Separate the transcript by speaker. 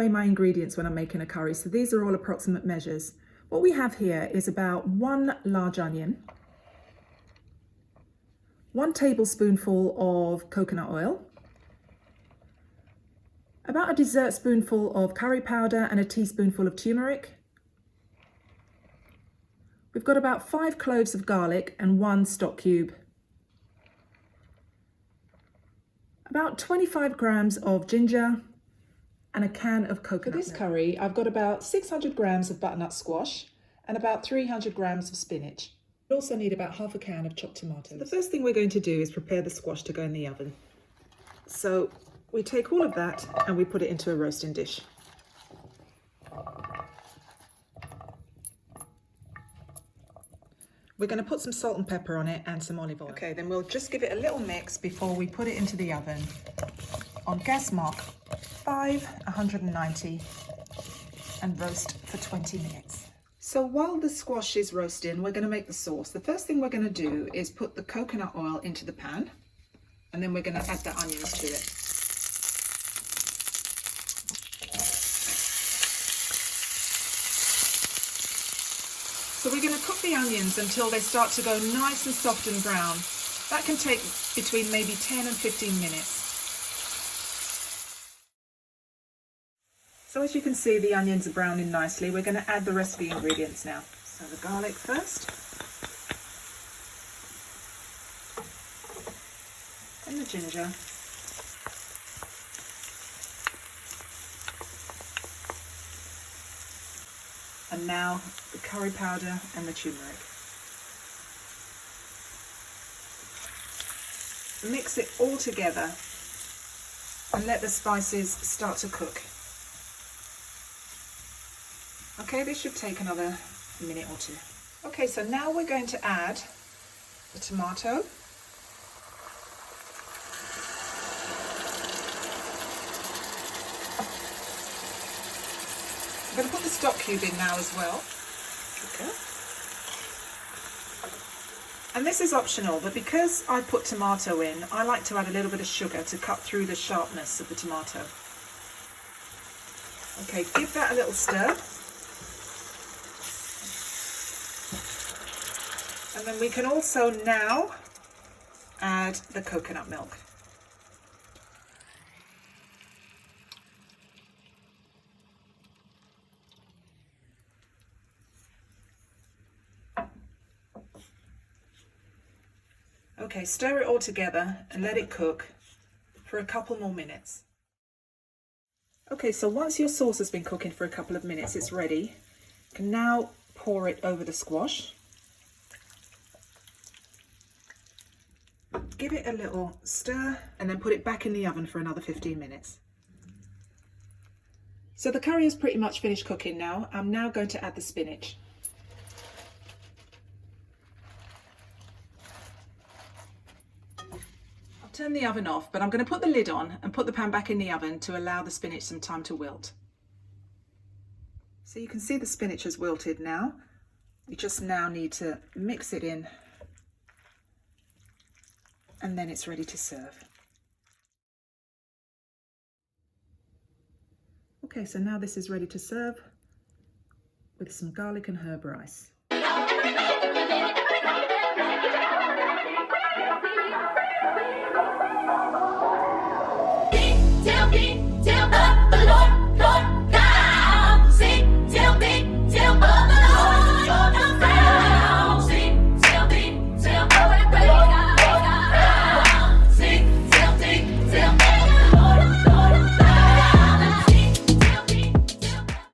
Speaker 1: weigh my ingredients when I'm making a curry, so these are all approximate measures. What we have here is about 1 large onion, 1 tablespoonful of coconut oil, about a dessert spoonful of curry powder and a teaspoonful of turmeric. We've got about 5 cloves of garlic and 1 stock cube. About 25 grams of ginger and a can of coconut milk. For this curry, I've got about 600 grams of butternut squash and about 300 grams of spinach. We also need about half a can of chopped tomatoes. The first thing we're going to do is prepare the squash to go in the oven. So we take all of that and we put it into a roasting dish. We're going to put some salt and pepper on it and some olive oil. Okay, then we'll just give it a little mix before we put it into the oven on gas mark 5, 190, and roast for 20 minutes. So while the squash is roasting, we're going to make the sauce. The first thing we're going to do is put the coconut oil into the pan, and then we're going to add the onions to it. So we're going to cook the onions until they start to go nice and soft and brown. That can take between maybe 10 and 15 minutes. So as you can see, the onions are browning nicely. We're going to add the rest of the ingredients now. So the garlic first. And the ginger. And now the curry powder and the turmeric. Mix it all together and let the spices start to cook. Okay, this should take another minute or 2. Okay, so now we're going to add the tomato. I'm going to put the stock cube in now as well. Okay. And this is optional, but because I put tomato in, I like to add a little bit of sugar to cut through the sharpness of the tomato. Okay, give that a little stir. And then we can also now add the coconut milk. Okay, stir it all together and let it cook for a couple more minutes. Okay, so once your sauce has been cooking for a couple of minutes, it's ready. You can now pour it over the squash. Give it a little stir and then put it back in the oven for another 15 minutes. So the curry is pretty much finished cooking now. I'm now going to add the spinach. I'll turn the oven off, but I'm going to put the lid on and put the pan back in the oven to allow the spinach some time to wilt. So you can see the spinach has wilted now. You just now need to mix it in, and then it's ready to serve. Okay, so now this is ready to serve with some garlic and herb rice.